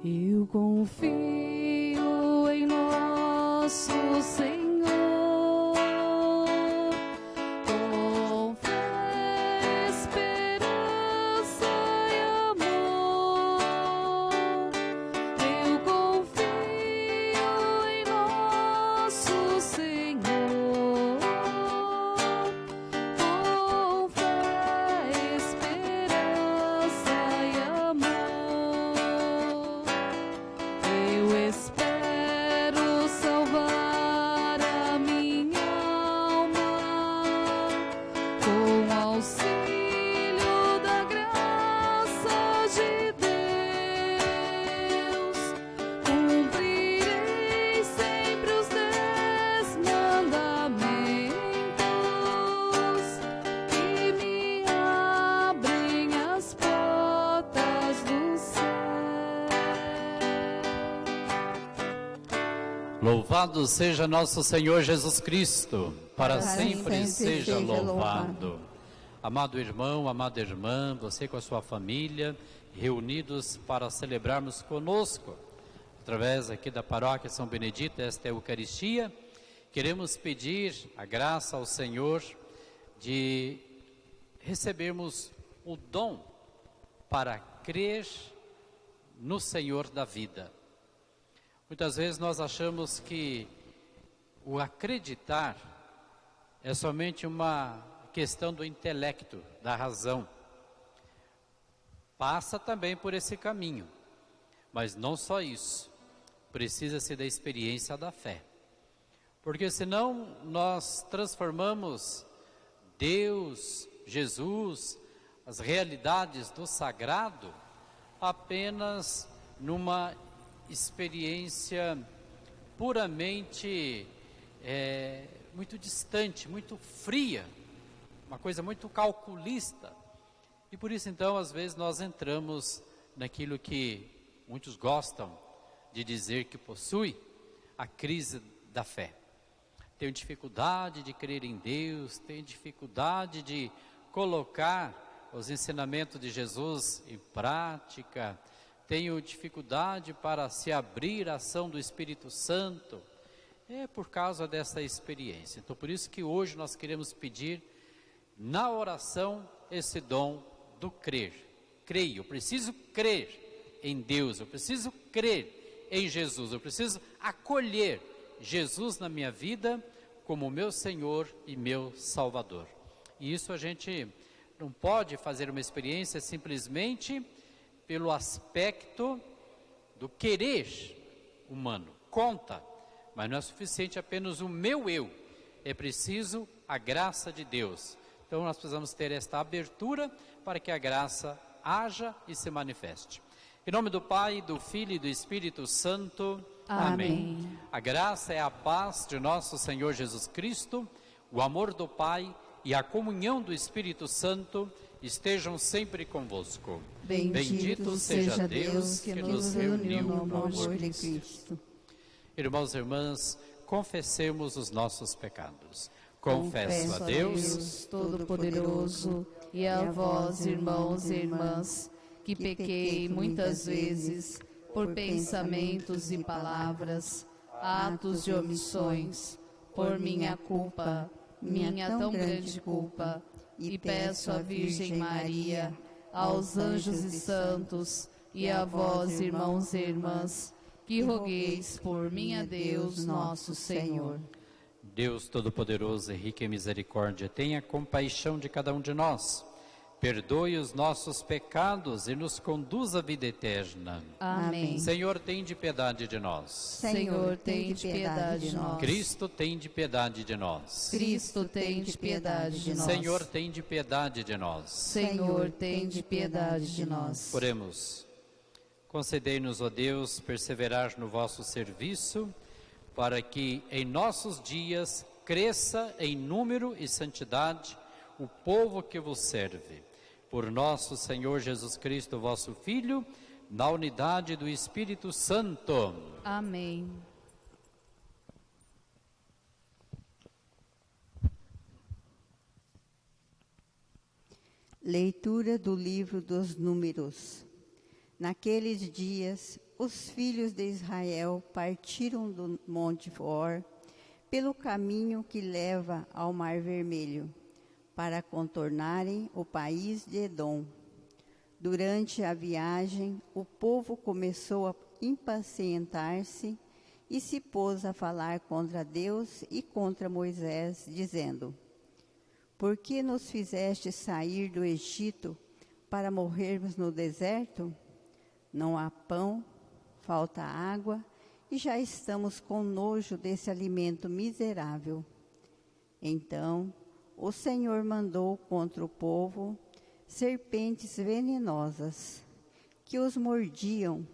Eu confio em nosso Senhor. Louvado seja nosso Senhor Jesus Cristo, para sempre seja louvado. Amado irmão, amada irmã, você com a sua família, reunidos para celebrarmos conosco, através aqui da paróquia São Benedito, esta Eucaristia, queremos pedir a graça ao Senhor de recebermos o dom para crer no Senhor da vida. Muitas vezes nós achamos que o acreditar é somente uma questão do intelecto, da razão. Passa também por esse caminho, mas não só isso, precisa-se da experiência da fé. Porque senão nós transformamos Deus, Jesus, as realidades do sagrado apenas numa experiência puramente muito distante, muito fria, uma coisa muito calculista. E por isso então às vezes nós entramos naquilo que muitos gostam de dizer que possui, a crise da fé. Tenho dificuldade de crer em Deus, tenho dificuldade de colocar os ensinamentos de Jesus em prática, tenho dificuldade para se abrir à ação do Espírito Santo. É por causa dessa experiência. Então por isso que hoje nós queremos pedir na oração esse dom do crer. Creio, eu preciso crer em Deus, eu preciso crer em Jesus, eu preciso acolher Jesus na minha vida como meu Senhor e meu Salvador. E isso a gente não pode fazer uma experiência simplesmente pelo aspecto do querer humano. Conta, mas não é suficiente apenas o meu eu. É preciso a graça de Deus. Então nós precisamos ter esta abertura para que a graça haja e se manifeste. Em nome do Pai, do Filho e do Espírito Santo. Amém. A graça é a paz de nosso Senhor Jesus Cristo, o amor do Pai e a comunhão do Espírito Santo estejam sempre convosco. Bendito seja Deus que nos reuniu no amor de Cristo. Irmãos e irmãs, confessemos os nossos pecados. Confesso a Deus Todo-Poderoso e a vós, irmãos e irmãs, que pequei muitas vezes por pensamentos e palavras, atos e omissões, por minha culpa, minha tão grande culpa, e peço à Virgem Maria, aos anjos e santos, e a vós, irmãos e irmãs, que rogueis por mim a Deus nosso Senhor. Deus Todo-Poderoso e rico em misericórdia, tenha compaixão de cada um de nós, perdoe os nossos pecados e nos conduz à vida eterna. Amém. Senhor, tende piedade de nós. Senhor, tende piedade de nós. Cristo, tende piedade de nós. Cristo, tende piedade de nós. Senhor, tende piedade de nós. Senhor, tende piedade de nós. Oremos. Concedei-nos, ó Deus, perseverar no vosso serviço, para que em nossos dias cresça em número e santidade o povo que vos serve. Por nosso Senhor Jesus Cristo, vosso Filho, na unidade do Espírito Santo. Amém. Leitura do livro dos Números. Naqueles dias, os filhos de Israel partiram do Monte Hor pelo caminho que leva ao Mar Vermelho, para contornarem o país de Edom. Durante a viagem, o povo começou a impacientar-se e se pôs a falar contra Deus e contra Moisés, dizendo: Por que nos fizeste sair do Egito para morrermos no deserto? Não há pão, falta água, e já estamos com nojo desse alimento miserável. Então o Senhor mandou contra o povo serpentes venenosas, que os mordiam,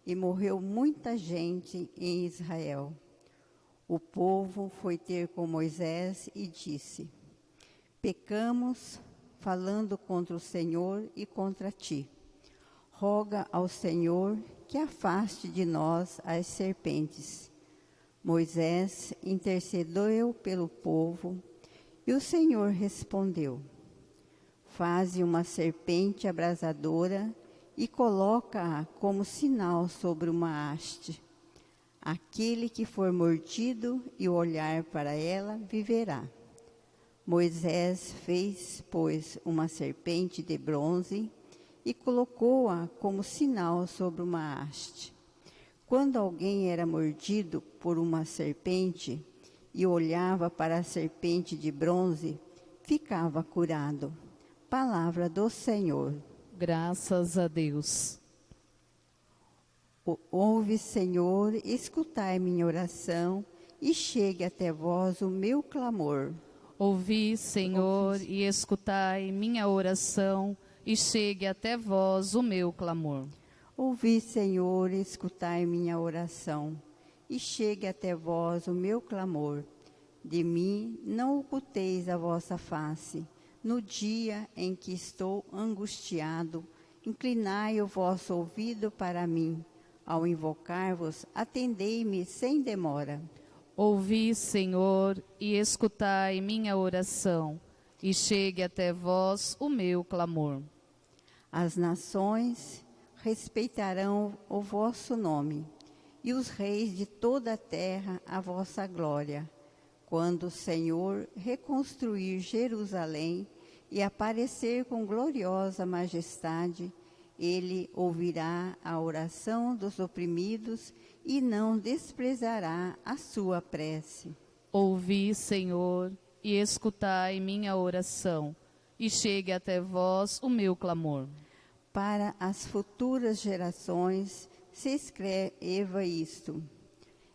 e morreu muita gente em Israel. O povo foi ter com Moisés e disse: Pecamos, falando contra o Senhor e contra ti. Roga ao Senhor que afaste de nós as serpentes. Moisés intercedeu pelo povo, e o Senhor respondeu: Faze uma serpente abrasadora e coloca-a como sinal sobre uma haste. Aquele que for mordido e olhar para ela viverá. Moisés fez, pois, uma serpente de bronze e colocou-a como sinal sobre uma haste. Quando alguém era mordido por uma serpente e olhava para a serpente de bronze, ficava curado. Palavra do Senhor. Graças a Deus. Ouve, Senhor, escutai minha oração e chegue até vós o meu clamor. Ouvi, Senhor, e escutai minha oração, e chegue até vós o meu clamor. Ouvi, Senhor, escutai minha oração, e chegue até vós o meu clamor. De mim não oculteis a vossa face. No dia em que estou angustiado, inclinai o vosso ouvido para mim. Ao invocar-vos, atendei-me sem demora. Ouvi, Senhor, e escutai minha oração, e chegue até vós o meu clamor. As nações respeitarão o vosso nome, e os reis de toda a terra a vossa glória. Quando o Senhor reconstruir Jerusalém e aparecer com gloriosa majestade, ele ouvirá a oração dos oprimidos e não desprezará a sua prece. Ouvi, Senhor, e escutai minha oração, e chegue até vós o meu clamor. Para as futuras gerações se escreva isto.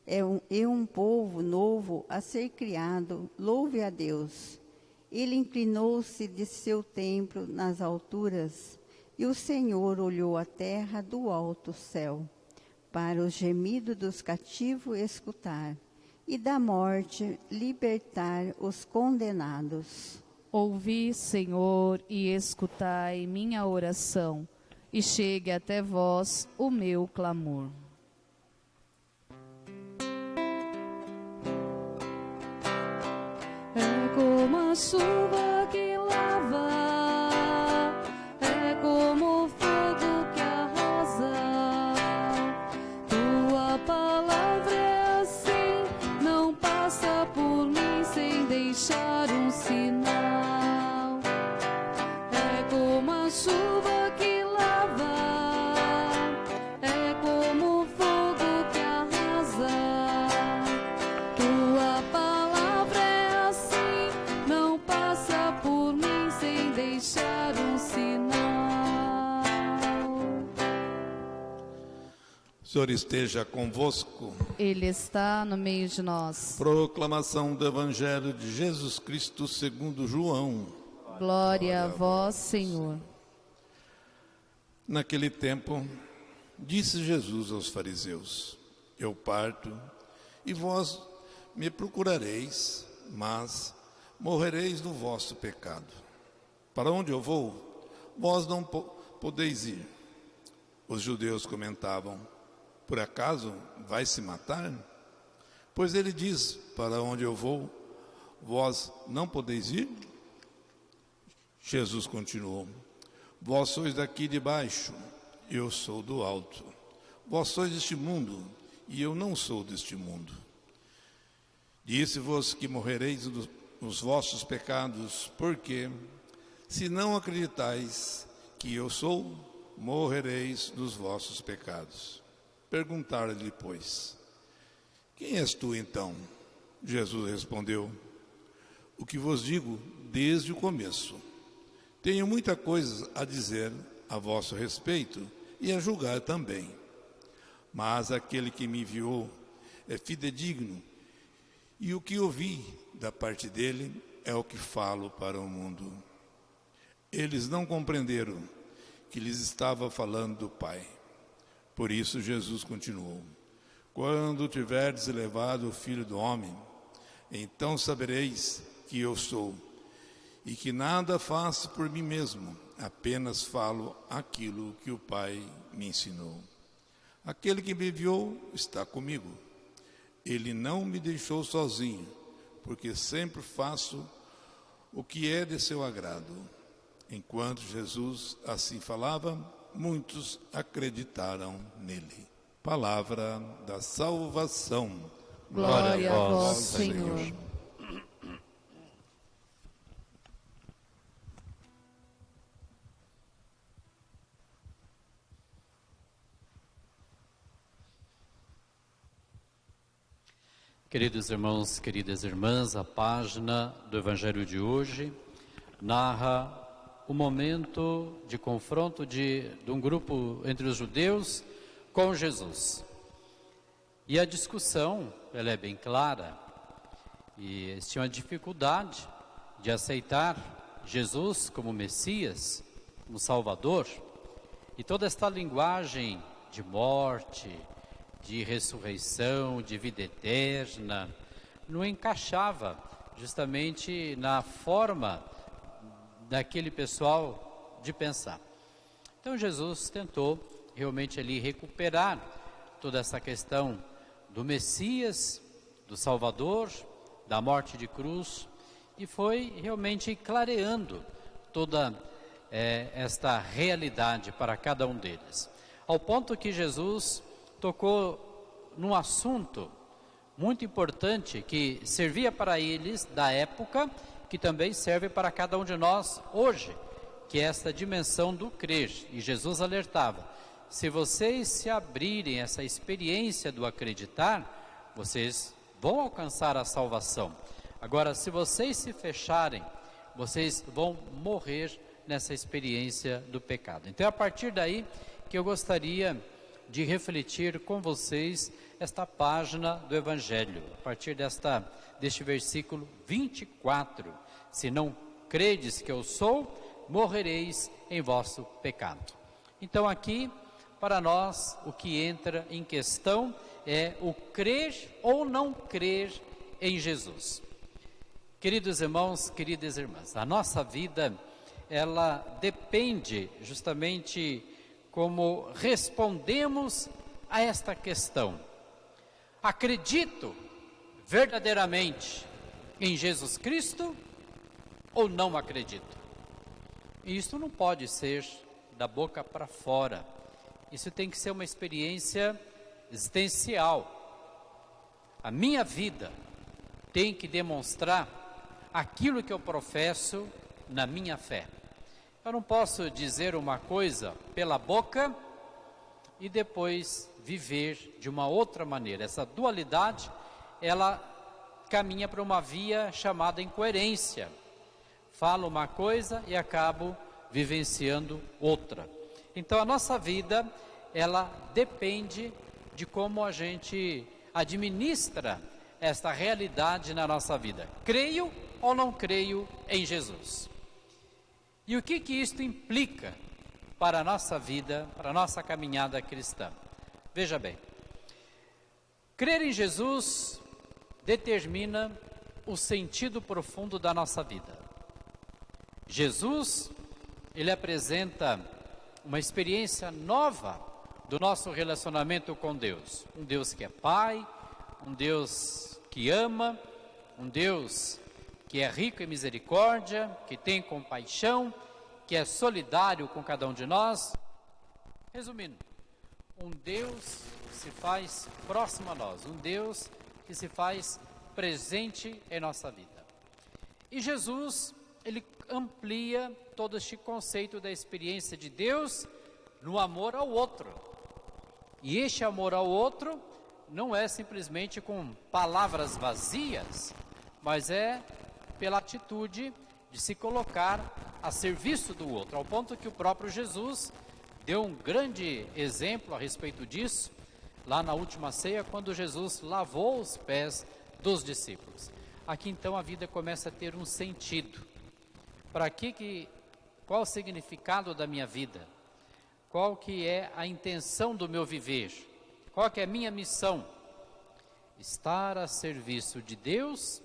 É um povo novo a ser criado, louve a Deus. Ele inclinou-se de seu templo nas alturas, e o Senhor olhou a terra do alto céu, para o gemido dos cativos escutar, e da morte libertar os condenados. Ouvi, Senhor, e escutai minha oração, e chegue até vós o meu clamor. É como a chuva que lava, é como o fogo que arrasa. Tua palavra é assim, não passa por mim sem deixar um sinal. É como a chuva que lava, é como o fogo que arrasa. Tua palavra é assim, não passa por mim sem deixar um sinal. O Senhor esteja convosco. Ele está no meio de nós. Proclamação do Evangelho de Jesus Cristo segundo João. Glória a vós, Senhor. Naquele tempo, disse Jesus aos fariseus: Eu parto, e vós me procurareis, mas morrereis no vosso pecado. Para onde eu vou, vós não podeis ir. Os judeus comentavam: Por acaso vai se matar? Pois ele diz: Para onde eu vou, vós não podeis ir? Jesus continuou: Vós sois daqui de baixo, eu sou do alto. Vós sois deste mundo, e eu não sou deste mundo. Disse-vos que morrereis nos vossos pecados, porque, se não acreditais que eu sou, morrereis nos vossos pecados. Perguntaram-lhe, pois, quem és tu então? Jesus respondeu, o que vos digo desde o começo. Tenho muita coisa a dizer a vosso respeito e a julgar também. Mas aquele que me enviou é fidedigno, e o que ouvi da parte dele é o que falo para o mundo. Eles não compreenderam que lhes estava falando do Pai. Por isso Jesus continuou, quando tiverdes elevado o Filho do Homem, então sabereis que eu sou, e que nada faço por mim mesmo, apenas falo aquilo que o Pai me ensinou. Aquele que me enviou está comigo. Ele não me deixou sozinho, porque sempre faço o que é de seu agrado. Enquanto Jesus assim falava, muitos acreditaram nele. Palavra da salvação. Glória a vós, Senhor. Queridos irmãos, queridas irmãs, a página do Evangelho de hoje narra o momento de confronto de um grupo entre os judeus com Jesus. E a discussão, ela é bem clara, e eles tinham a dificuldade de aceitar Jesus como Messias, como Salvador, e toda esta linguagem de morte, de ressurreição, de vida eterna, não encaixava justamente na forma daquele pessoal de pensar. Então Jesus tentou realmente ali recuperar toda essa questão do Messias, do Salvador, da morte de cruz, e foi realmente clareando toda esta realidade para cada um deles. Ao ponto que Jesus tocou num assunto muito importante que servia para eles da época, que também serve para cada um de nós hoje, que é esta dimensão do crer. E Jesus alertava, se vocês se abrirem essa experiência do acreditar, vocês vão alcançar a salvação. Agora, se vocês se fecharem, vocês vão morrer nessa experiência do pecado. Então é a partir daí que eu gostaria de refletir com vocês esta página do Evangelho, a partir deste versículo 24. Se não credes que eu sou, morrereis em vosso pecado. Então aqui, para nós, o que entra em questão é o crer ou não crer em Jesus. Queridos irmãos, queridas irmãs, a nossa vida, ela depende justamente como respondemos a esta questão. Acredito verdadeiramente em Jesus Cristo ou não acredito? E isso não pode ser da boca para fora. Isso tem que ser uma experiência existencial. A minha vida tem que demonstrar aquilo que eu professo na minha fé. Eu não posso dizer uma coisa pela boca e depois viver de uma outra maneira. Essa dualidade, ela caminha para uma via chamada incoerência. Falo uma coisa e acabo vivenciando outra. Então a nossa vida, ela depende de como a gente administra esta realidade na nossa vida. Creio ou não creio em Jesus? E o que isto implica para a nossa vida, para a nossa caminhada cristã? Veja bem, crer em Jesus determina o sentido profundo da nossa vida. Jesus, ele apresenta uma experiência nova do nosso relacionamento com Deus. Um Deus que é Pai, um Deus que ama, um Deus que é rico em misericórdia, que tem compaixão, que é solidário com cada um de nós. Resumindo, um Deus que se faz próximo a nós, um Deus que se faz presente em nossa vida. E Jesus, ele amplia todo este conceito da experiência de Deus no amor ao outro. E este amor ao outro não é simplesmente com palavras vazias, mas é pela atitude de se colocar a serviço do outro, ao ponto que o próprio Jesus deu um grande exemplo a respeito disso, lá na última ceia, quando Jesus lavou os pés dos discípulos. Aqui então a vida começa a ter um sentido. Qual o significado da minha vida? Qual que é a intenção do meu viver? Qual que é a minha missão? Estar a serviço de Deus,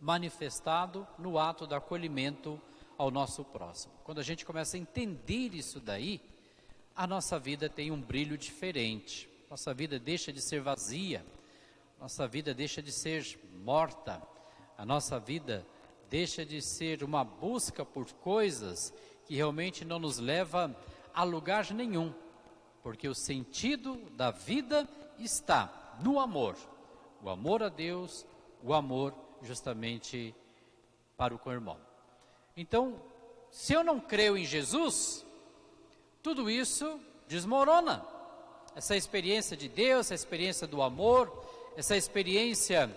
manifestado no ato do acolhimento ao nosso próximo. Quando a gente começa a entender isso daí, a nossa vida tem um brilho diferente. Nossa vida deixa de ser vazia, nossa vida deixa de ser morta, a nossa vida deixa de ser uma busca por coisas que realmente não nos leva a lugar nenhum, porque o sentido da vida está no amor, o amor a Deus, o amor justamente para o co-irmão. Então, se eu não creio em Jesus, tudo isso desmorona. Essa experiência de Deus, essa experiência do amor, essa experiência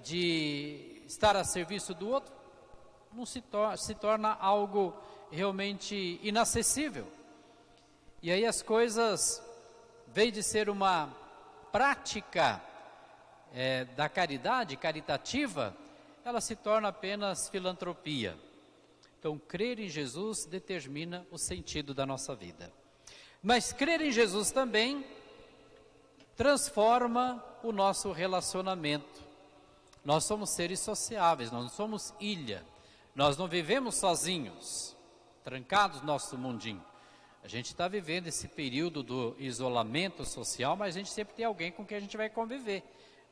de estar a serviço do outro, não se torna algo realmente inacessível. E aí as coisas, em vez de ser uma prática da caridade, caritativa, ela se torna apenas filantropia. Então, crer em Jesus determina o sentido da nossa vida. Mas crer em Jesus também transforma o nosso relacionamento. Nós somos seres sociáveis, nós não somos ilha. Nós não vivemos sozinhos, trancados no nosso mundinho. A gente está vivendo esse período do isolamento social, mas a gente sempre tem alguém com quem a gente vai conviver.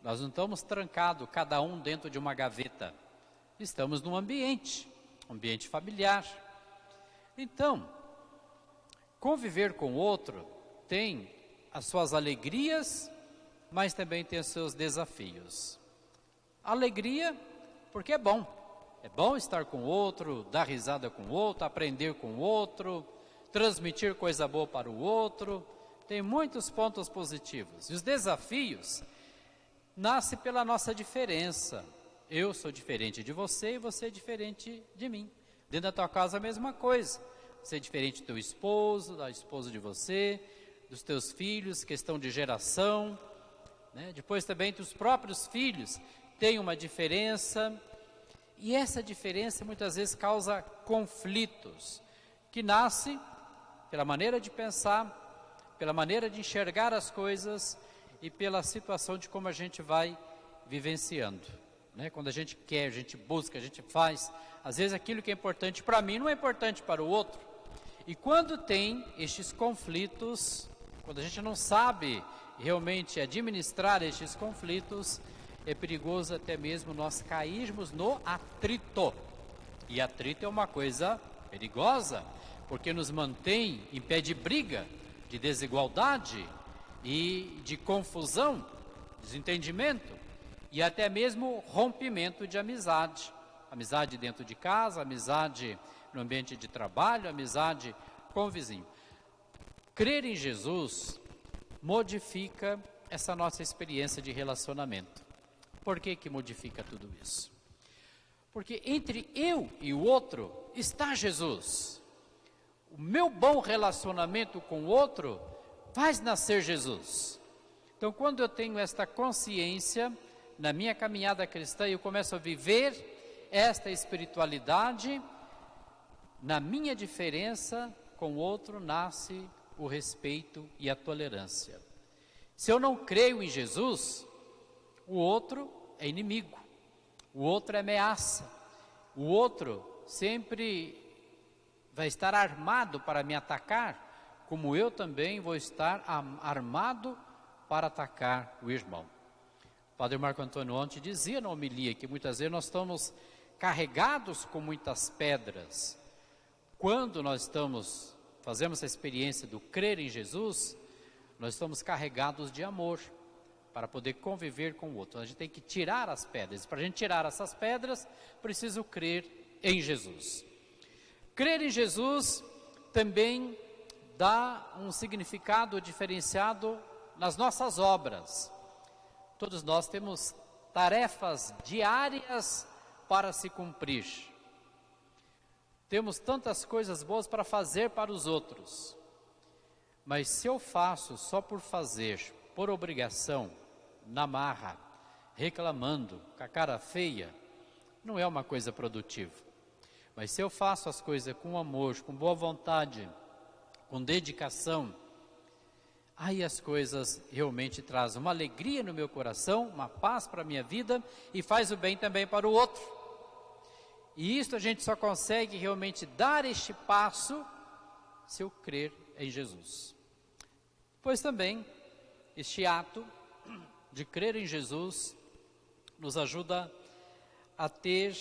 Nós não estamos trancados, cada um dentro de uma gaveta. Estamos num ambiente familiar. Então, conviver com o outro tem as suas alegrias, mas também tem os seus desafios. Alegria, porque é bom estar com o outro, dar risada com o outro, aprender com o outro, transmitir coisa boa para o outro, tem muitos pontos positivos. E os desafios nascem pela nossa diferença. Eu sou diferente de você e você é diferente de mim. Dentro da tua casa a mesma coisa. Você é diferente do teu esposo, da esposa de você, dos teus filhos, questão de geração, né? Depois também entre os próprios filhos tem uma diferença. E essa diferença muitas vezes causa conflitos, que nasce pela maneira de pensar, pela maneira de enxergar as coisas e pela situação de como a gente vai vivenciando, né? Quando a gente quer, a gente busca, a gente faz, às vezes aquilo que é importante para mim não é importante para o outro. E quando tem estes conflitos, quando a gente não sabe realmente administrar estes conflitos, é perigoso até mesmo nós cairmos no atrito. E atrito é uma coisa perigosa, porque nos mantém em pé de briga, de desigualdade e de confusão, desentendimento e até mesmo rompimento de amizade. Amizade dentro de casa, amizade no ambiente de trabalho, amizade com o vizinho. Crer em Jesus modifica essa nossa experiência de relacionamento. Por que que modifica tudo isso? Porque entre eu e o outro está Jesus. O meu bom relacionamento com o outro faz nascer Jesus. Então, quando eu tenho esta consciência na minha caminhada cristã e eu começo a viver esta espiritualidade, na minha diferença com o outro nasce o respeito e a tolerância. Se eu não creio em Jesus, o outro é inimigo, o outro é ameaça, o outro sempre vai estar armado para me atacar, como eu também vou estar armado para atacar o irmão. O Padre Marco Antônio ontem dizia na homilia que muitas vezes nós estamos carregados com muitas pedras. Quando nós fazemos essa experiência do crer em Jesus, nós estamos carregados de amor para poder conviver com o outro. A gente tem que tirar as pedras. Para a gente tirar essas pedras, preciso crer em Jesus. Crer em Jesus também dá um significado diferenciado nas nossas obras. Todos nós temos tarefas diárias para se cumprir. Temos tantas coisas boas para fazer para os outros. Mas se eu faço só por fazer, por obrigação, na marra, reclamando, com a cara feia, não é uma coisa produtiva. Mas se eu faço as coisas com amor, com boa vontade, com dedicação, aí as coisas realmente trazem uma alegria no meu coração, uma paz para a minha vida e faz o bem também para o outro. E isso a gente só consegue realmente dar este passo se eu crer em Jesus. Pois também este ato de crer em Jesus nos ajuda a ter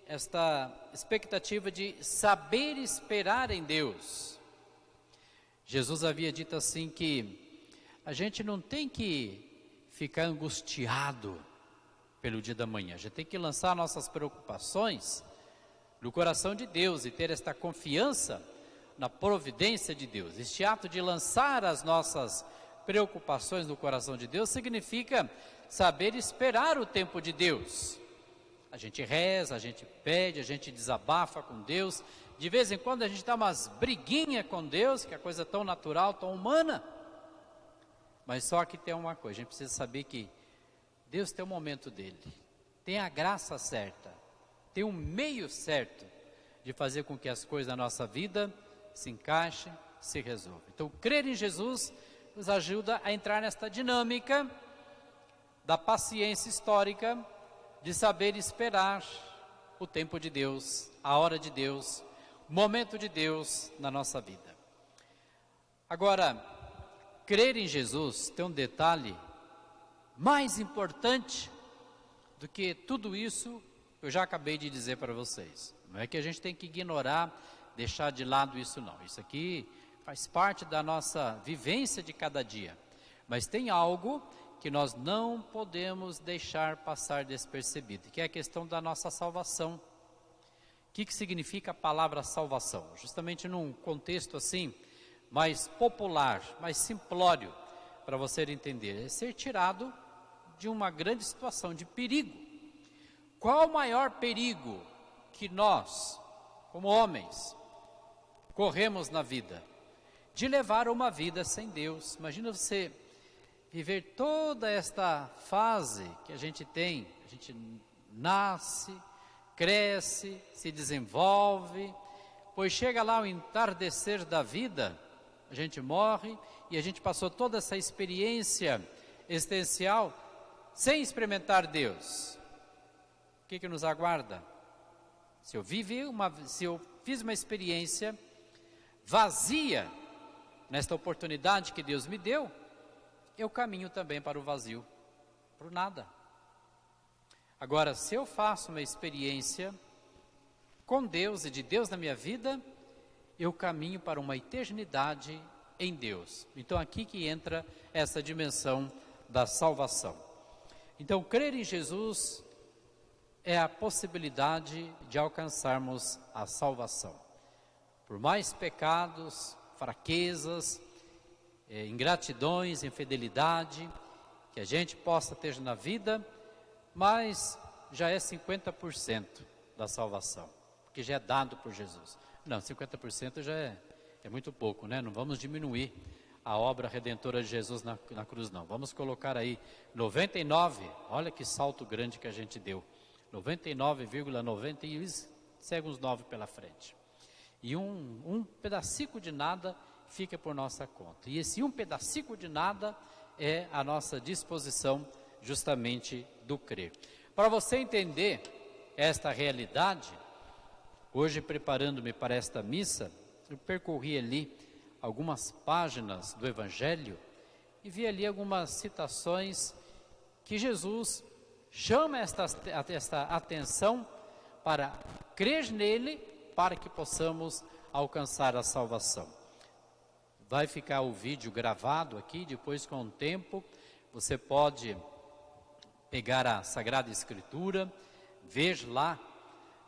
esta expectativa de saber esperar em Deus. Jesus havia dito assim que a gente não tem que ficar angustiado pelo dia da manhã, a gente tem que lançar nossas preocupações no coração de Deus e ter esta confiança na providência de Deus. Este ato de lançar as nossas preocupações no coração de Deus significa saber esperar o tempo de Deus. A gente reza, a gente pede, a gente desabafa com Deus. De vez em quando a gente dá umas briguinhas com Deus, que é coisa tão natural, tão humana. Mas só que tem uma coisa, a gente precisa saber que Deus tem o momento dele, tem a graça certa, tem um meio certo de fazer com que as coisas da nossa vida se encaixem, se resolvam. Então, crer em Jesus nos ajuda a entrar nesta dinâmica da paciência histórica, de saber esperar o tempo de Deus, a hora de Deus, o momento de Deus na nossa vida. Agora, crer em Jesus tem um detalhe mais importante do que tudo isso que eu já acabei de dizer para vocês. Não é que a gente tem que ignorar, deixar de lado isso não. Isso aqui faz parte da nossa vivência de cada dia. Mas tem algo que nós não podemos deixar passar despercebido, que é a questão da nossa salvação. O que significa a palavra salvação? Justamente num contexto assim, mais popular, mais simplório, para você entender, é ser tirado de uma grande situação de perigo. Qual o maior perigo que nós, como homens, corremos na vida? De levar uma vida sem Deus. Imagina você viver toda esta fase que a gente tem, a gente nasce, cresce, se desenvolve, pois chega lá o entardecer da vida, a gente morre e a gente passou toda essa experiência existencial sem experimentar Deus. O que nos aguarda? Se eu fiz uma experiência vazia nesta oportunidade que Deus me deu, eu caminho também para o vazio, para o nada. Agora, se eu faço uma experiência com Deus e de Deus na minha vida, eu caminho para uma eternidade em Deus. Então aqui que entra essa dimensão da salvação. Então crer em Jesus é a possibilidade de alcançarmos a salvação. Por mais pecados, fraquezas, ingratidões, infidelidade que a gente possa ter na vida, mas já é 50% da salvação, porque já é dado por Jesus. Não, 50% já é muito pouco, né? Não vamos diminuir a obra redentora de Jesus na cruz, não. Vamos colocar aí 99, olha que salto grande que a gente deu. 99,90 e segue uns 9 pela frente. E um pedacico de nada fica por nossa conta. E esse um pedacico de nada é a nossa disposição justamente do crer. Para você entender esta realidade, hoje preparando-me para esta missa, eu percorri ali algumas páginas do Evangelho e vi ali algumas citações que Jesus chama esta atenção para crer nele, para que possamos alcançar a salvação. vai ficar o vídeo gravado aqui, depois com o tempo você pode pegar a Sagrada Escritura, ver lá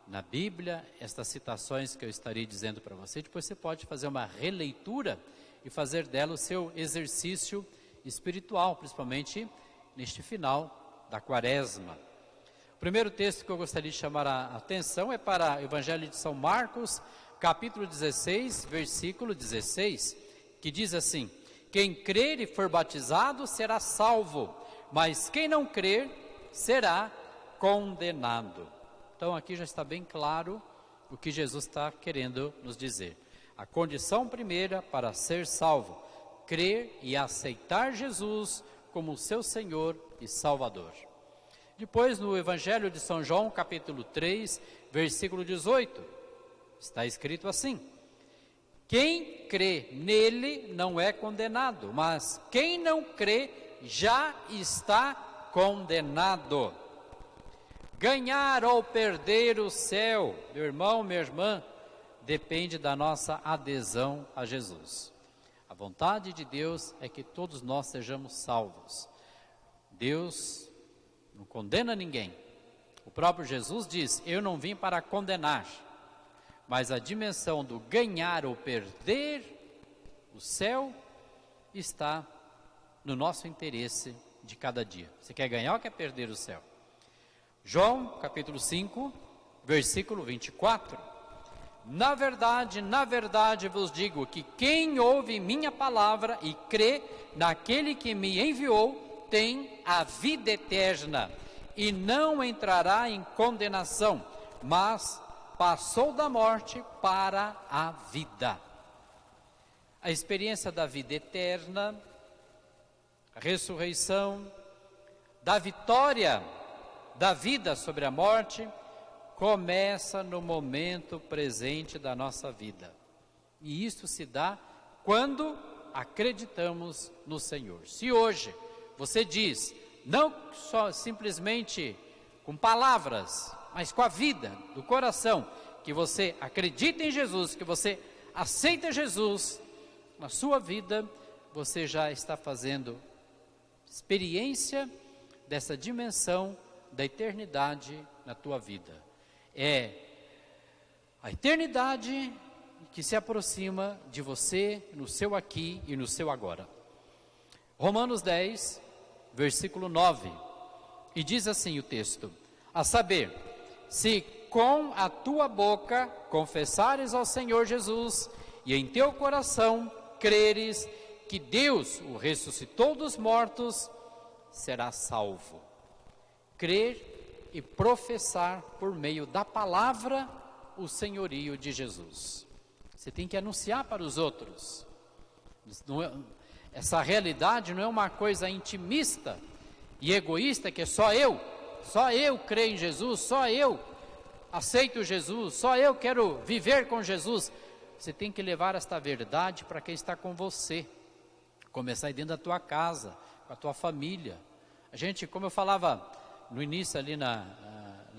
na Bíblia estas citações que eu estarei dizendo para você. Depois você pode fazer uma releitura e fazer dela o seu exercício espiritual, principalmente neste final da Quaresma. O primeiro texto que eu gostaria de chamar a atenção é para o Evangelho de São Marcos, capítulo 16, versículo 16, que diz assim: quem crer e for batizado será salvo, mas quem não crer será condenado. Então aqui já está bem claro o que Jesus está querendo nos dizer. A condição primeira para ser salvo: crer e aceitar Jesus como seu Senhor e Salvador. Depois, no Evangelho de São João, capítulo 3, versículo 18, está escrito assim: quem crê nele não é condenado, mas quem não crê já está condenado. Ganhar ou perder o céu, meu irmão, minha irmã, depende da nossa adesão a Jesus. A vontade de Deus é que todos nós sejamos salvos. Deus não condena ninguém. O próprio Jesus diz: eu não vim para condenar, mas a dimensão do ganhar ou perder o céu está no nosso interesse de cada dia. Você quer ganhar ou quer perder o céu? João, capítulo 5, versículo 24. Na verdade vos digo que quem ouve minha palavra e crê naquele que me enviou, tem a vida eterna e não entrará em condenação, mas passou da morte para a vida. A experiência da vida eterna, a ressurreição, da vitória da vida sobre a morte, começa no momento presente da nossa vida. E isso se dá quando acreditamos no Senhor. Se hoje você diz, não só simplesmente com palavras, mas com a vida do coração, que você acredita em Jesus, que você aceita Jesus na sua vida, você já está fazendo experiência dessa dimensão da eternidade na tua vida. É a eternidade que se aproxima de você no seu aqui e no seu agora. Romanos 10, versículo 9, e diz assim o texto: a saber, se com a tua boca confessares ao Senhor Jesus e em teu coração creres que Deus o ressuscitou dos mortos, serás salvo. Crer e professar por meio da palavra o senhorio de Jesus. Você tem que anunciar para os outros. Essa realidade não é uma coisa intimista e egoísta, que é só eu creio em Jesus, só eu aceito Jesus, só eu quero viver com Jesus. Você tem que levar esta verdade para quem está com você. Começar aí dentro da tua casa, com a tua família. A gente, como eu falava no início ali na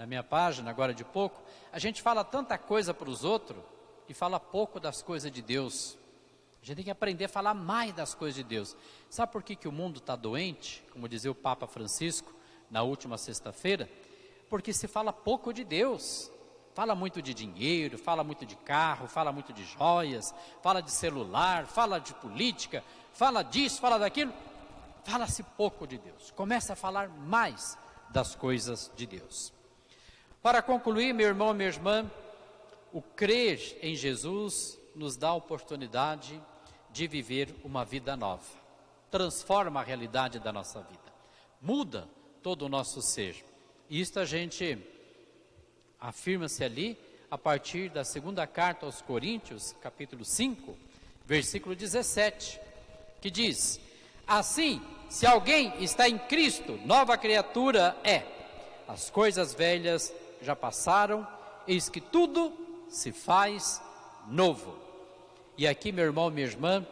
minha página, agora de pouco, a gente fala tanta coisa para os outros e fala pouco das coisas de Deus. A gente tem que aprender a falar mais das coisas de Deus. Sabe por que o mundo está doente? Como dizia o Papa Francisco na última sexta-feira, porque se fala pouco de Deus. Fala muito de dinheiro, fala muito de carro, fala muito de joias, fala de celular, fala de política, fala disso, fala daquilo. Fala-se pouco de Deus. Começa a falar mais das coisas de Deus. Para concluir, meu irmão, minha irmã, o crer em Jesus nos dá a oportunidade de viver uma vida nova. Transforma a realidade da nossa vida. Muda todo o nosso ser. E isto a gente afirma-se ali a partir da segunda carta aos Coríntios, capítulo 5, versículo 17, que diz: assim, se alguém está em Cristo, nova criatura é. As coisas velhas já passaram, eis que tudo se faz novo. E aqui, meu irmão, minha irmã,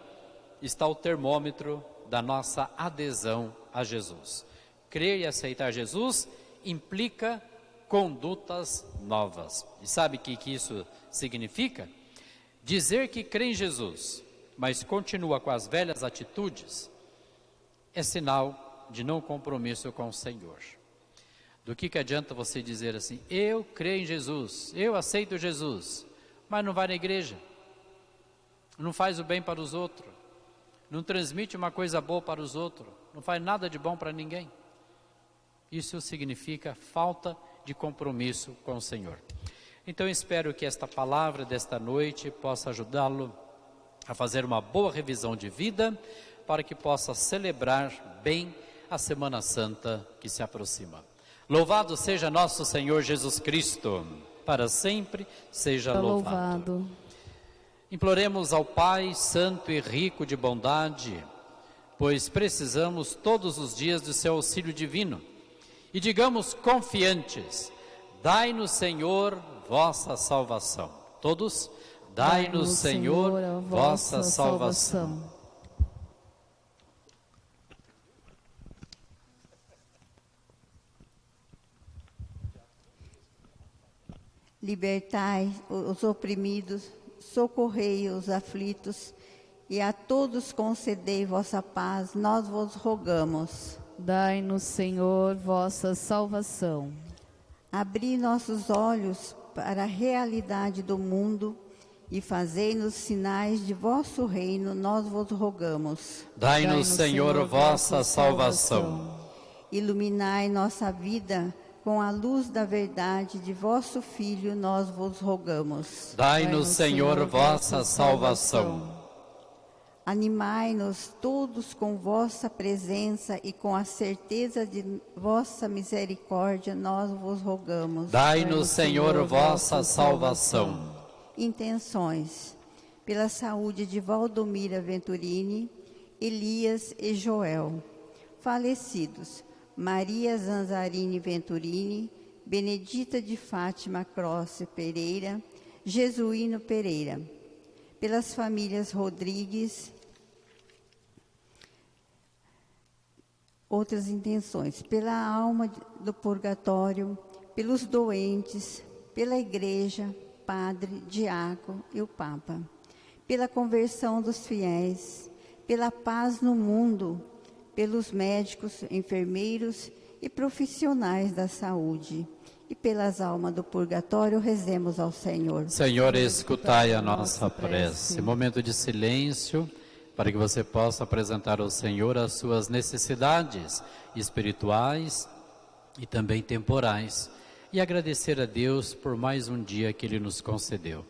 está o termômetro da nossa adesão a Jesus. Crer e aceitar Jesus implica condutas novas. E sabe o que isso significa? Dizer que crê em Jesus, mas continua com as velhas atitudes, é sinal de não compromisso com o Senhor. Do que adianta você dizer assim, eu creio em Jesus, eu aceito Jesus, mas não vai na igreja, não faz o bem para os outros, não transmite uma coisa boa para os outros, não faz nada de bom para ninguém. Isso significa falta de compromisso com o Senhor. Então espero que esta palavra desta noite possa ajudá-lo a fazer uma boa revisão de vida, para que possa celebrar bem a Semana Santa que se aproxima. Louvado seja nosso Senhor Jesus Cristo, para sempre seja louvado. Imploremos ao Pai Santo e rico de bondade, pois precisamos todos os dias do seu auxílio divino. E digamos confiantes, dai-nos, Senhor, vossa salvação. Todos, dai-nos, Senhor, a vossa salvação. Libertai os oprimidos, socorrei os aflitos, e a todos concedei vossa paz, nós vos rogamos. Dai-nos, Senhor, vossa salvação. Abri nossos olhos para a realidade do mundo e fazei-nos sinais de vosso reino, nós vos rogamos. Dai-nos, Senhor, vossa salvação. Iluminai nossa vida com a luz da verdade de vosso Filho, nós vos rogamos. Dai-nos, Senhor, vossa salvação. Animai-nos todos com vossa presença e com a certeza de vossa misericórdia, nós vos rogamos. Dai-nos, Senhor, vossa salvação. Intenções. Pela saúde de Valdomira Venturini, Elias e Joel. Falecidos. Maria Zanzarini Venturini, Benedita de Fátima Croce Pereira, Jesuíno Pereira. Pelas famílias Rodrigues, outras intenções. Pela alma do purgatório, pelos doentes, pela igreja, padre, diácono e o Papa. Pela conversão dos fiéis, pela paz no mundo, pelos médicos, enfermeiros e profissionais da saúde. E pelas almas do purgatório, rezemos ao Senhor. Senhor, escutai a nossa prece. Momento de silêncio, para que você possa apresentar ao Senhor as suas necessidades espirituais e também temporais. E agradecer a Deus por mais um dia que Ele nos concedeu.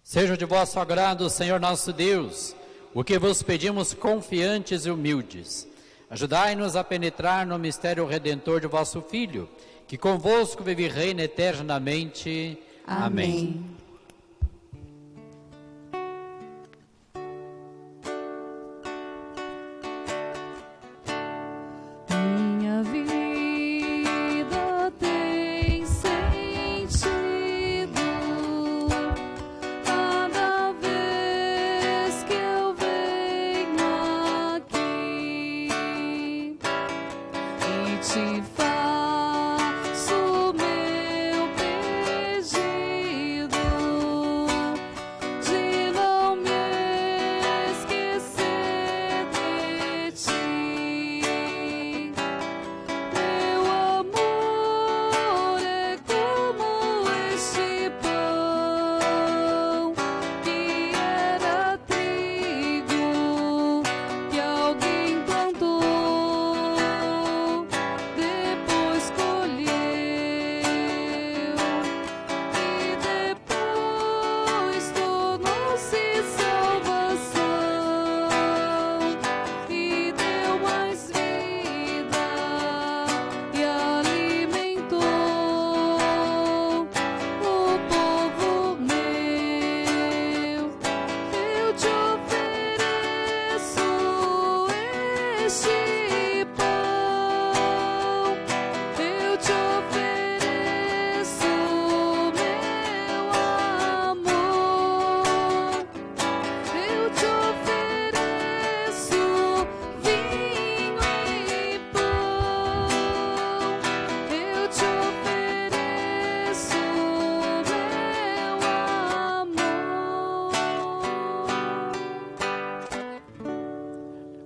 Seja de vosso agrado, Senhor nosso Deus, o que vos pedimos confiantes e humildes. Ajudai-nos a penetrar no mistério redentor de vosso Filho, que convosco vive e reina eternamente. Amém. Minha vida tem sentido cada vez que eu venho aqui e te faço meu pedido.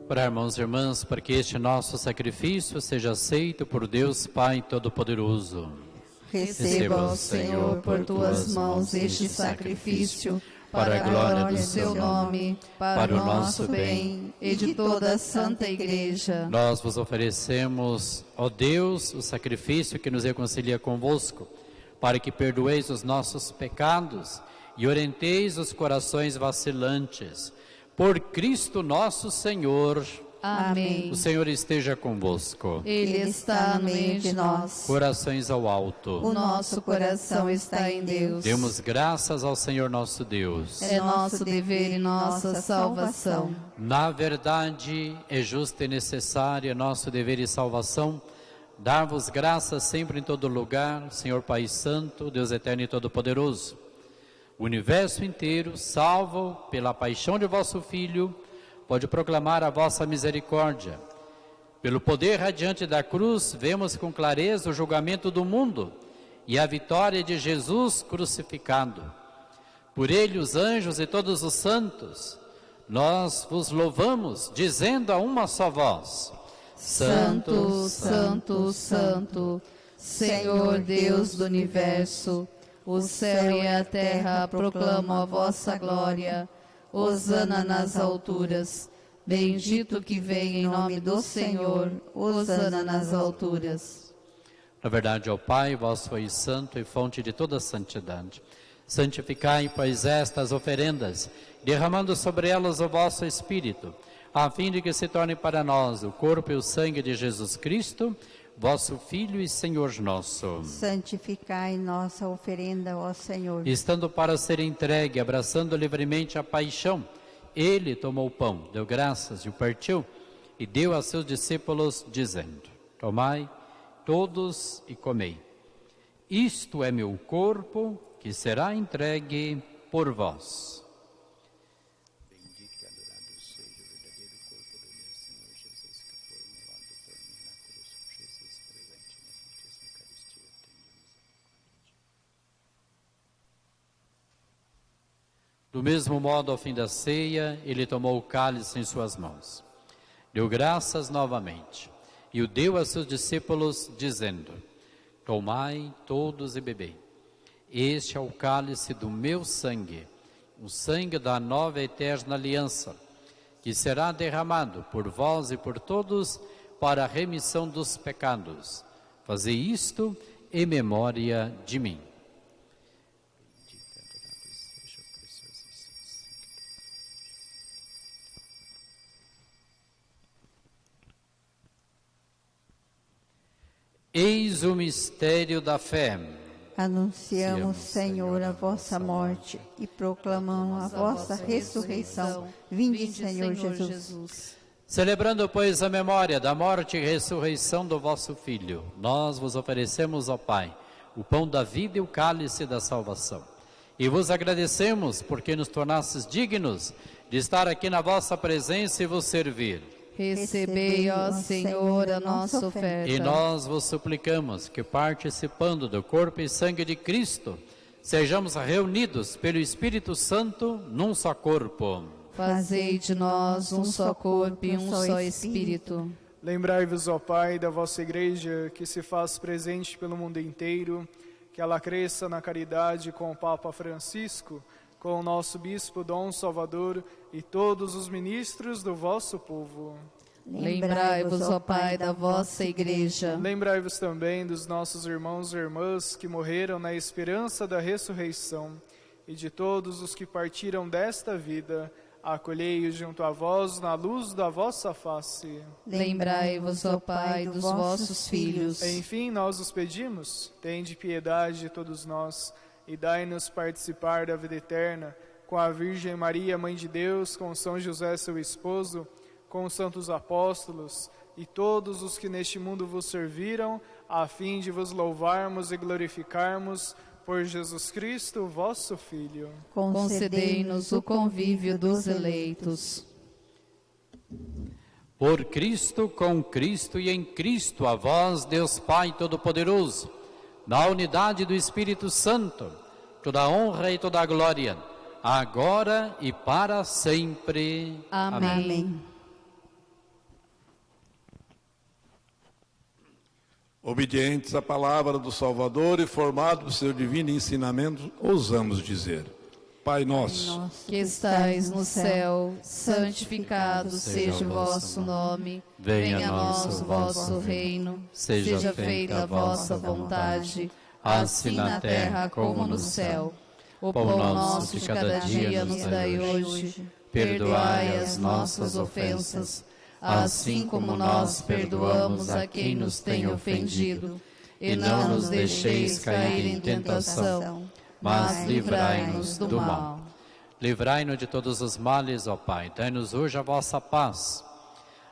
Orar, irmãos e irmãs, para que este nosso sacrifício seja aceito por Deus Pai Todo-Poderoso. Receba, ó Senhor, por tuas mãos este sacrifício, para a glória do seu nome, para o nosso bem e de toda a Santa Igreja. Nós vos oferecemos, ó Deus, o sacrifício que nos reconcilia convosco, para que perdoeis os nossos pecados e orienteis os corações vacilantes. Por Cristo nosso Senhor. Amém. O Senhor esteja convosco. Ele está no meio de nós. Corações ao alto. O nosso coração está em Deus. Demos graças ao Senhor nosso Deus. É nosso dever e nossa salvação. Na verdade, é justo e necessário nosso dever e salvação dar-vos graças sempre em todo lugar, Senhor Pai Santo, Deus Eterno e Todo-Poderoso. O universo inteiro, salvo pela paixão de vosso Filho, pode proclamar a vossa misericórdia. Pelo poder radiante da cruz, vemos com clareza o julgamento do mundo e a vitória de Jesus crucificado. Por ele, os anjos e todos os santos, nós vos louvamos, dizendo a uma só voz: Santo, Santo, Santo, Senhor Deus do universo, o céu e a terra proclamam a vossa glória. Hosana nas alturas. Bendito que vem em nome do Senhor. Hosana nas alturas. Na verdade, ó Pai, vós sois santo e fonte de toda santidade. Santificai, pois, estas oferendas, derramando sobre elas o vosso Espírito, a fim de que se torne para nós o corpo e o sangue de Jesus Cristo, vosso Filho e Senhor nosso. Santificai nossa oferenda, ó Senhor. Estando para ser entregue, abraçando livremente a paixão, ele tomou o pão, deu graças e o partiu, e deu a seus discípulos, dizendo: Tomai todos e comei. Isto é meu corpo, que será entregue por vós. Do mesmo modo, ao fim da ceia, ele tomou o cálice em suas mãos. Deu graças novamente e o deu a seus discípulos, dizendo: Tomai todos e bebei. Este é o cálice do meu sangue, o sangue da nova e eterna aliança, que será derramado por vós e por todos para a remissão dos pecados. Fazei isto em memória de mim. Eis o mistério da fé. Anunciamos, Senhor, a vossa morte e proclamamos a vossa ressurreição. Vinde, Senhor Jesus. Celebrando, pois, a memória da morte e ressurreição do vosso Filho, nós vos oferecemos, ó Pai, o pão da vida e o cálice da salvação. E vos agradecemos porque nos tornastes dignos de estar aqui na vossa presença e vos servir. Recebei, ó Senhor, a nossa oferta. E nós vos suplicamos que, participando do corpo e sangue de Cristo, sejamos reunidos pelo Espírito Santo num só corpo. Fazei de nós um só corpo e um só Espírito. Lembrai-vos, ó Pai, da vossa Igreja, que se faz presente pelo mundo inteiro, que ela cresça na caridade com o Papa Francisco, com o nosso Bispo Dom Salvador e todos os ministros do vosso povo. Lembrai-vos, ó Pai, da vossa Igreja. Lembrai-vos também dos nossos irmãos e irmãs que morreram na esperança da ressurreição e de todos os que partiram desta vida. Acolhei-os junto a vós na luz da vossa face. Lembrai-vos, ó Pai, dos vossos filhos. Enfim, nós os pedimos, tende piedade de todos nós e dai-nos participar da vida eterna, com a Virgem Maria, Mãe de Deus, com São José, seu esposo, com os santos apóstolos e todos os que neste mundo vos serviram, a fim de vos louvarmos e glorificarmos por Jesus Cristo, vosso Filho. Concedei-nos o convívio dos eleitos. Por Cristo, com Cristo e em Cristo, a vós, Deus Pai Todo-Poderoso, na unidade do Espírito Santo, toda a honra e toda a glória, agora e para sempre. Amém. Obedientes à palavra do Salvador e formados por seu divino ensinamento, ousamos dizer: Pai nosso, que estais no céu, santificado seja o vosso nome. Venha a nós o vosso reino. Seja feita a vossa vontade, assim na terra como no céu. O pão nosso de cada dia nos dai hoje. Perdoai as nossas ofensas, assim como nós perdoamos a quem nos tem ofendido. E não nos deixeis cair em tentação, mas livrai-nos do mal. Livrai-nos de todos os males, ó Pai. Dai-nos hoje a vossa paz.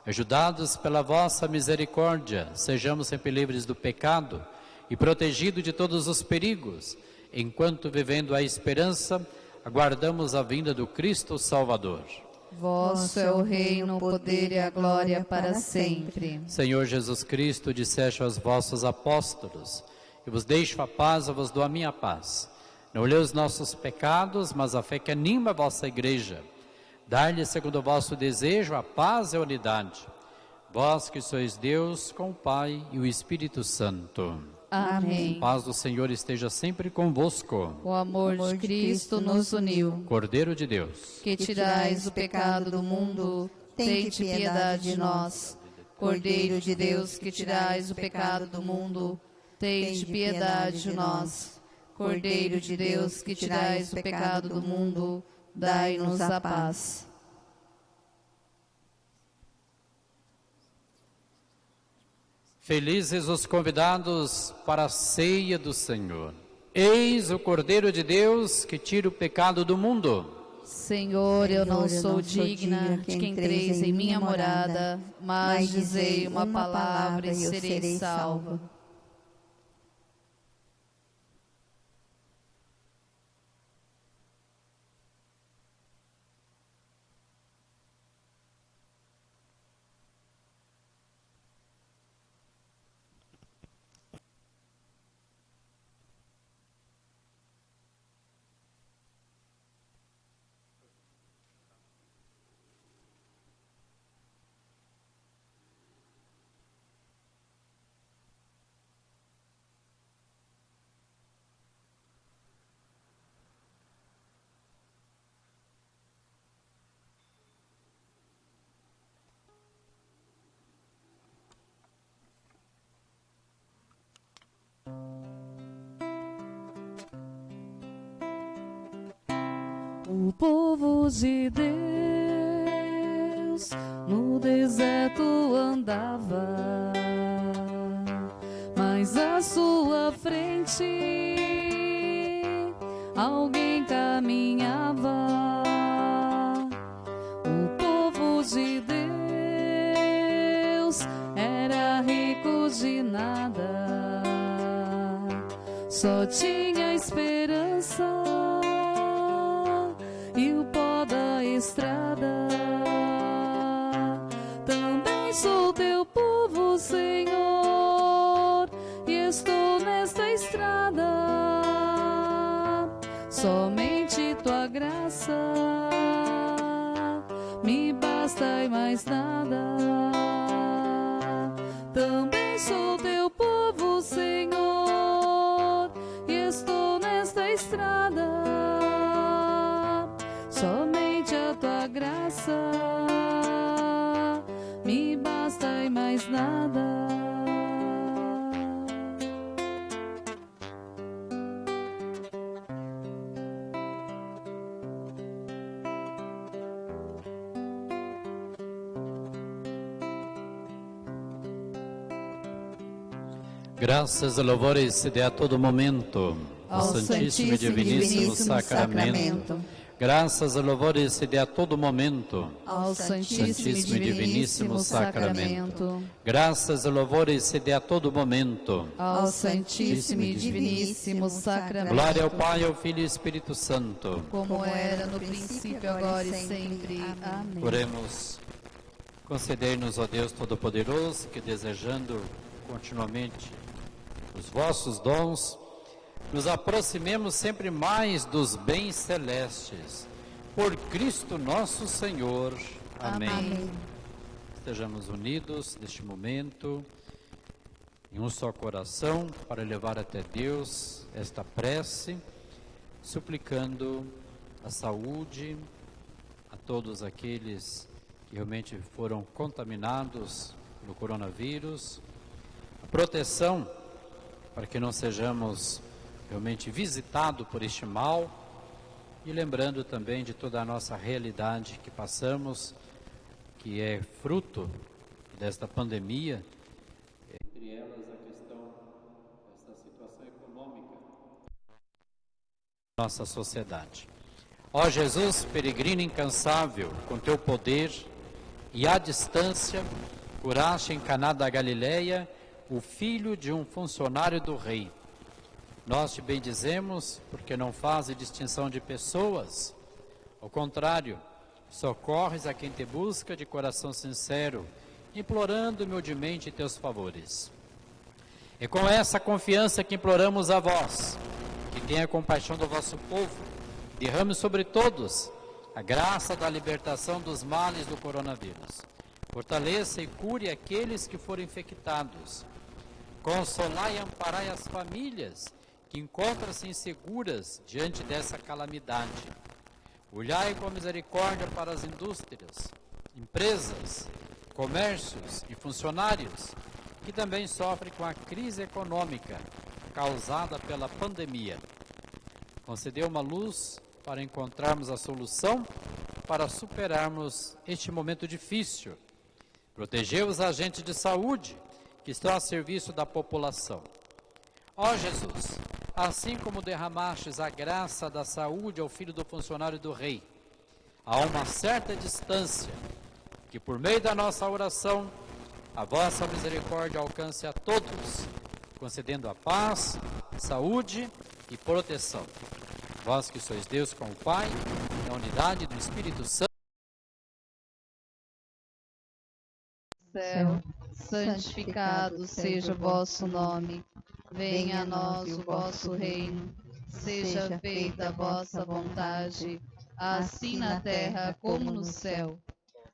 Ajudados pela vossa misericórdia, sejamos sempre livres do pecado e protegidos de todos os perigos, enquanto, vivendo a esperança, aguardamos a vinda do Cristo Salvador. Vosso é o reino, o poder e a glória para sempre. Senhor Jesus Cristo, disseste aos vossos apóstolos: eu vos deixo a paz, eu vos dou a minha paz. Não olhei os nossos pecados, mas a fé que anima a vossa igreja. Dai-lhe, segundo o vosso desejo, a paz e a unidade. Vós que sois Deus, com o Pai e o Espírito Santo. Amém. A paz do Senhor esteja sempre convosco. O amor de Cristo nos uniu. Cordeiro de Deus, Que tirais o pecado do mundo, tende piedade de nós. Cordeiro de Deus, que tirais o pecado do mundo, tende piedade de nós. Cordeiro de Deus, que tirais o pecado do mundo, dai-nos a paz. felizes os convidados para a ceia do Senhor. Eis o Cordeiro de Deus que tira o pecado do mundo. Senhor, eu não sou digna de que entreis em minha morada, mas dizei uma palavra e serei salva. O povo de Deus no deserto andava, mas à sua frente alguém caminhava. O povo de Deus era rico de nada, só tinha esperança e o pó da estrada. Também sou teu povo, Senhor, e estou nesta estrada. Somente tua graça me basta e mais nada. Também sou teu povo, Senhor, e estou nesta estrada. Somente a tua graça me basta e mais nada. Graças e louvores se dê a todo momento ao Santíssimo e Diviníssimo Sacramento. Graças e louvores se dê a todo momento Ao Santíssimo e Diviníssimo Sacramento. Graças e louvores se dê a todo momento Ao Santíssimo e Diviníssimo Sacramento. Glória ao Pai, ao Filho e ao Espírito Santo. Como era no princípio, agora e sempre. Amém. Oremos. Concedei-nos, ó Deus Todo-Poderoso, que desejando continuamente os vossos dons, nos aproximemos sempre mais dos bens celestes. Por Cristo nosso Senhor. Amém. Amém. Estejamos unidos neste momento em um só coração, para levar até Deus esta prece, suplicando a saúde a todos aqueles que realmente foram contaminados pelo coronavírus, a proteção para que não sejamos realmente visitados por este mal, e lembrando também de toda a nossa realidade que passamos, que é fruto desta pandemia, entre elas a questão desta situação econômica da nossa sociedade. Ó Jesus, peregrino incansável, com teu poder e à distância, curaste em Caná da Galileia o filho de um funcionário do rei. Nós te bendizemos porque não fazes distinção de pessoas. Ao contrário, socorres a quem te busca de coração sincero, implorando humildemente teus favores. É com essa confiança que imploramos a vós, que tenha compaixão do vosso povo, derrame sobre todos a graça da libertação dos males do coronavírus. Fortaleça e cure aqueles que foram infectados. Consolai e amparai as famílias que encontram-se inseguras diante dessa calamidade. Olhai com misericórdia para as indústrias, empresas, comércios e funcionários que também sofrem com a crise econômica causada pela pandemia. Concedeu uma luz para encontrarmos a solução para superarmos este momento difícil. Protegeu os agentes de saúde que estão a serviço da população. Ó Jesus, assim como derramastes a graça da saúde ao filho do funcionário do rei, a uma certa distância, que por meio da nossa oração, a vossa misericórdia alcance a todos, concedendo a paz, saúde e proteção. Vós que sois Deus com o Pai, na unidade do Espírito Santo. Céu, santificado seja o vosso nome. Venha a nós o vosso reino. Seja feita a vossa vontade, assim na terra como no céu.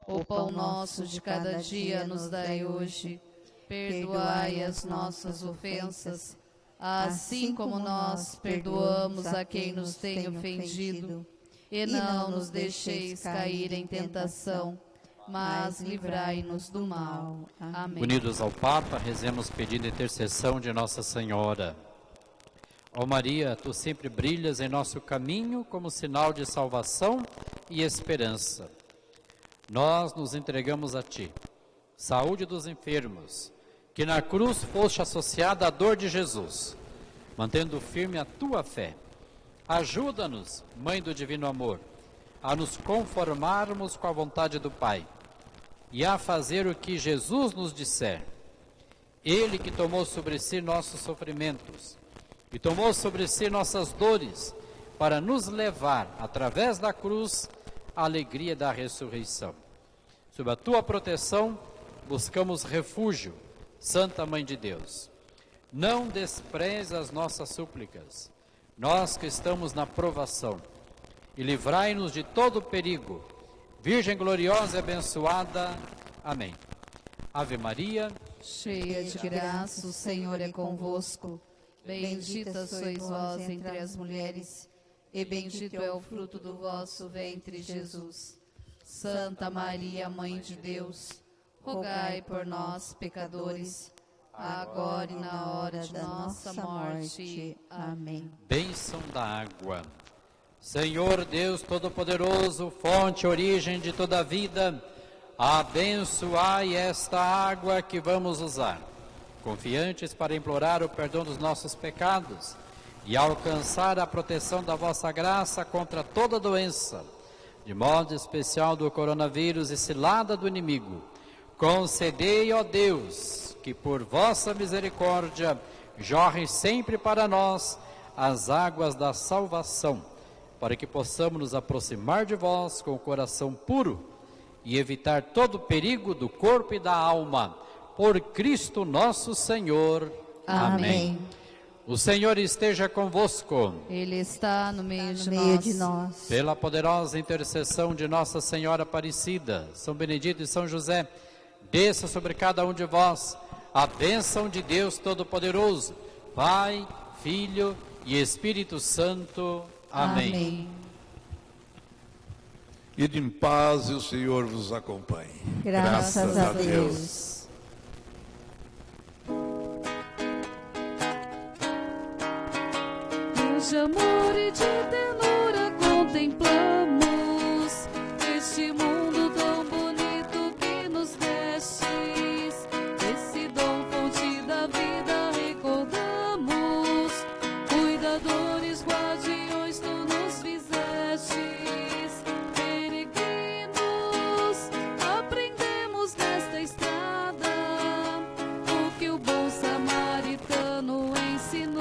O pão nosso de cada dia nos dai hoje. Perdoai as nossas ofensas, assim como nós perdoamos a quem nos tem ofendido. E não nos deixeis cair em tentação, mas livrai-nos do mal. Amém. Unidos ao Papa, rezemos pedindo a intercessão de Nossa Senhora. Ó Maria, tu sempre brilhas em nosso caminho como sinal de salvação e esperança. Nós nos entregamos a ti. Saúde dos enfermos, que na cruz foste associada à dor de Jesus, mantendo firme a tua fé. Ajuda-nos, Mãe do Divino Amor, a nos conformarmos com a vontade do Pai e a fazer o que Jesus nos disser. Ele que tomou sobre si nossos sofrimentos e tomou sobre si nossas dores para nos levar, através da cruz, à alegria da ressurreição. Sob a tua proteção, buscamos refúgio, Santa Mãe de Deus. Não despreze as nossas súplicas, nós que estamos na provação, e livrai-nos de todo perigo, Virgem gloriosa e abençoada. Amém. Ave Maria, cheia de graça, o Senhor é convosco. Bendita sois vós entre as mulheres, e bendito é o fruto do vosso ventre, Jesus. Santa Maria, Mãe de Deus, rogai por nós, pecadores, agora e na hora de nossa morte. Amém. Bênção da água. Senhor Deus Todo-Poderoso, fonte, origem de toda a vida, abençoai esta água que vamos usar, confiantes para implorar o perdão dos nossos pecados e alcançar a proteção da vossa graça contra toda doença, de modo especial do coronavírus e cilada do inimigo. Concedei, ó Deus, que por vossa misericórdia jorrem sempre para nós as águas da salvação, para que possamos nos aproximar de vós com o coração puro e evitar todo perigo do corpo e da alma, por Cristo nosso Senhor. Amém. O Senhor esteja convosco. Ele está no meio de nós. Pela poderosa intercessão de Nossa Senhora Aparecida, São Benedito e São José, desça sobre cada um de vós a bênção de Deus Todo-Poderoso, Pai, Filho e Espírito Santo. Amém. Ide em paz e o Senhor vos acompanhe. Graças a Deus. De amor e de ternura contemplamos este mundo tão bonito que nos destes. Esse dom fonte da vida recordamos. Cuidadores, guardiões, tu nos fizestes. Peregrinos, aprendemos nesta estrada o que o bom samaritano ensinou.